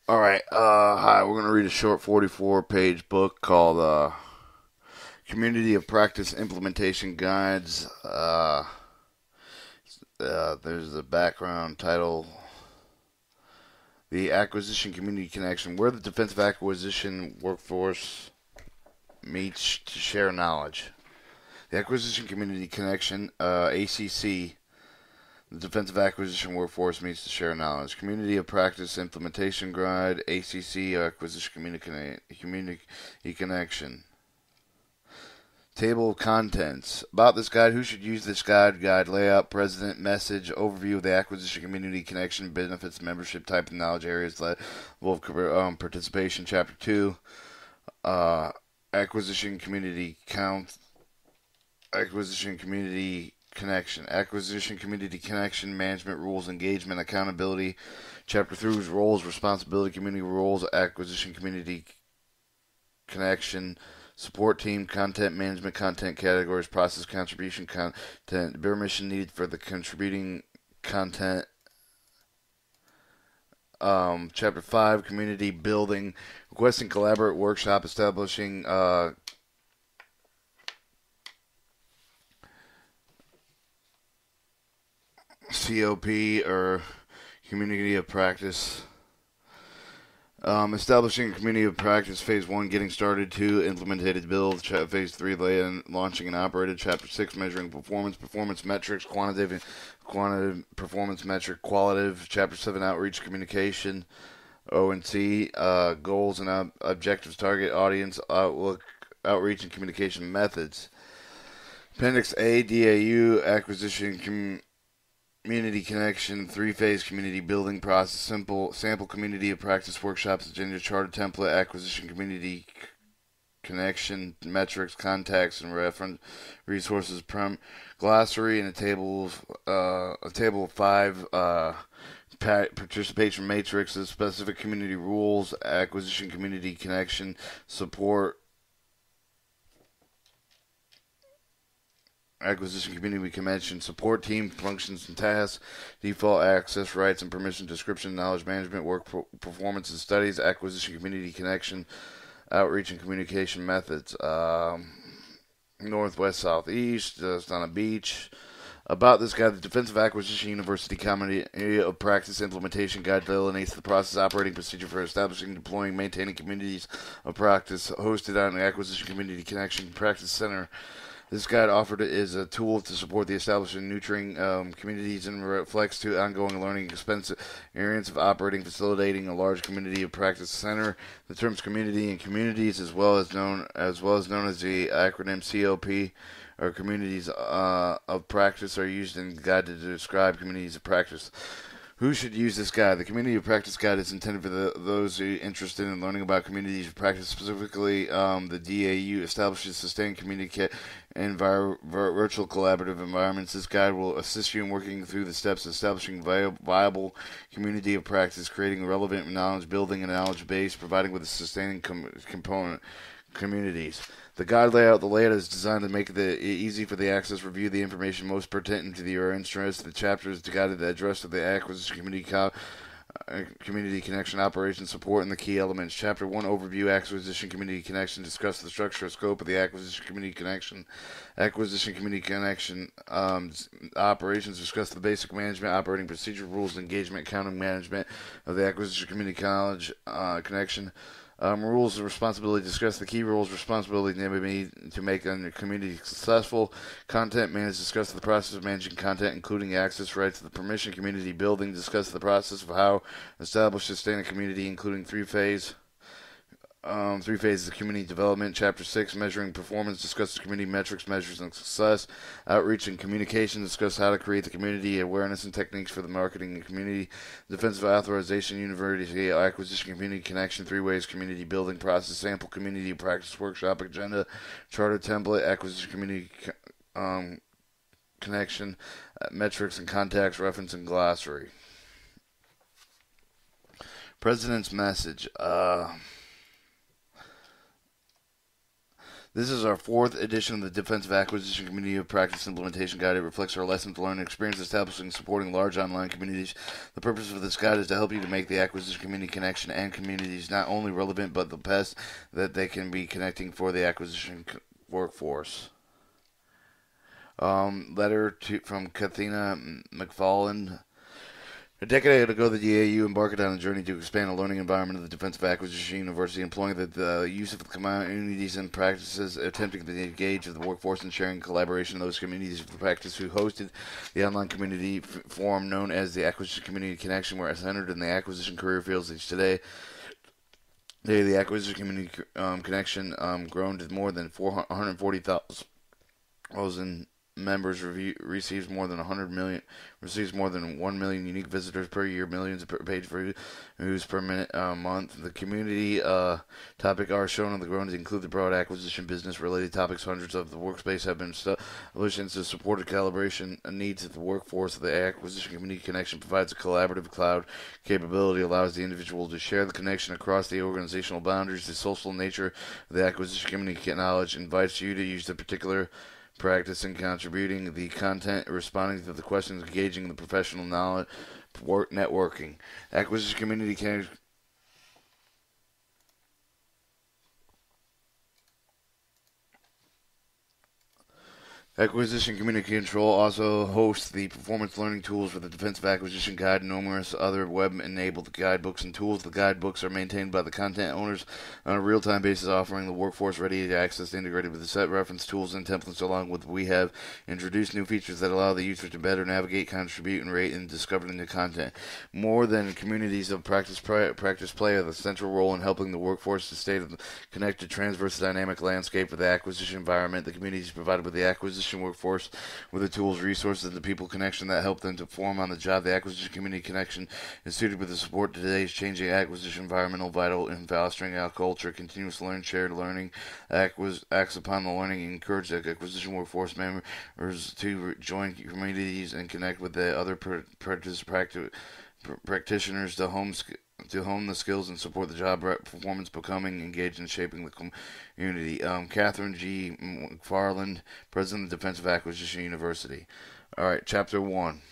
All right. Hi. We're going to read a short 44-page book called Community of Practice Implementation Guides. There's a background title. The Acquisition Community Connection, where the defensive acquisition workforce meets to share knowledge. The Acquisition Community Connection, ACC, the Defensive Acquisition Workforce meets to share knowledge. Community of Practice Implementation Guide, ACC, Acquisition Community Connection. Table of Contents. About this guide, who should use this guide, layout, president, message, overview of the Acquisition Community Connection, benefits, membership, type of knowledge areas, level of participation, Chapter 2, Acquisition Community Count, Acquisition Community Connection, Acquisition Community Connection, Management Rules, Engagement, Accountability, Chapter 3, Roles, Responsibility, Community Roles, Acquisition Community Connection, Support Team, Content Management, Content Categories, Process, Contribution, Content, Permission needed for the contributing content. Chapter 5, Community Building, Requesting Collaborate Workshop, Establishing COP, or Community of Practice. Establishing a community of practice, phase 1, getting started. 2, implemented build. Phase 3, launching and operated. Chapter 6, measuring performance metrics, quantitative performance metric, qualitative. Chapter 7, outreach communication. O and C, goals and objectives, target audience, outlook, outreach and communication methods. Appendix A, DAU, acquisition community connection, 3-phase community building process, sample community of practice workshops, agenda, charter template, acquisition community connection, metrics, contacts, and reference resources, glossary, and a table of 5 participation matrices, specific community rules, acquisition community connection, support, acquisition community connection, support team functions and tasks, default access rights and permission, description, knowledge management, work performance and studies, acquisition community connection, outreach and communication methods, north, west, south, east, just on a beach. About this guide, the Defensive Acquisition University Community of Practice Implementation Guide delineates the process, operating procedure for establishing, deploying, maintaining communities of practice hosted on the Acquisition Community Connection Practice Center. This guide offered is a tool to support the establishment, nurturing communities, and reflects to ongoing learning experience of operating, facilitating a large community of practice center. The terms community and communities, as well as known as the acronym COP, or communities of practice, are used in the guide to describe communities of practice. Who should use this guide? The Community of Practice Guide is intended for those interested in learning about communities of practice. Specifically, the DAU establishes sustained community and virtual collaborative environments. This guide will assist you in working through the steps of establishing viable community of practice, creating relevant knowledge, building a knowledge base, providing with a sustaining component communities. The guide layout. The layout is designed to make it easy for the access, review the information most pertinent to your interest. The chapters guided the address of the acquisition community connection, operation support, and the key elements. Chapter 1, overview, acquisition community connection, discuss the structure and scope of the acquisition community connection. Acquisition community connection operations, discuss the basic management, operating procedure, rules, engagement, accounting management of the acquisition community connection. Rules and responsibility. Discuss the key rules, responsibility to make a community successful. Content management. Discuss the process of managing content, including access rights to the permission. Community building. Discuss the process of how establish sustain a community, including 3 phases of community development. Chapter 6, measuring performance, discusses community metrics, measures, and success. Outreach and communication, discuss how to create the community awareness and techniques for the marketing and community. Defensive authorization, university acquisition, community connection, 3 ways community building process, sample community practice workshop, agenda, charter template, acquisition community connection, metrics and contacts, reference and glossary. President's message. This is our fourth edition of the Defensive Acquisition Community of Practice Implementation Guide. It reflects our lessons learned and experience establishing and supporting large online communities. The purpose of this guide is to help you to make the acquisition community connection and communities not only relevant but the best that they can be connecting for the acquisition workforce. Letter from Kathina McFarland. A decade ago, the DAU embarked on a journey to expand the learning environment of the Defensive Acquisition University, employing the use of the communities and practices, attempting to engage with the workforce and sharing collaboration in those communities of practice who hosted the online community forum known as the Acquisition Community Connection, where centered in the acquisition career fields each today. The Acquisition Community Connection grown to more than 440,000 members, receives more than 1 million unique visitors per year, millions of page views per minute month. The community topic are shown on the ground to include the broad acquisition business related topics. Hundreds of the workspace have been established to support the calibration needs of the workforce. The Acquisition Community Connection provides a collaborative cloud capability, allows the individual to share the connection across the organizational boundaries. The social nature of the acquisition community knowledge invites you to use the particular practice in contributing the content, responding to the questions, engaging the professional knowledge, networking. Acquisition community can Acquisition Community Control also hosts the performance learning tools for the Defensive Acquisition Guide and numerous other web-enabled guidebooks and tools. The guidebooks are maintained by the content owners on a real-time basis, offering the workforce ready access integrated with the set reference tools and templates. Along with, we have introduced new features that allow the user to better navigate, contribute, and rate in discovering the content. More than communities of practice play a central role in helping the workforce to stay connected, transverse, dynamic landscape of the acquisition environment. The community is provided with the acquisition workforce with the tools, resources, and the people connection that help them to perform on the job. The acquisition community connection is suited with the support to today's changing acquisition environmental, vital in fostering our culture. Continuous learning, shared learning, acts upon the learning, and encourage the acquisition workforce members to join communities and connect with the other practitioners to hone the skills and support the job performance, becoming engaged in shaping the community. Catherine G. McFarland, President of Defensive Acquisition University. All right, Chapter 1.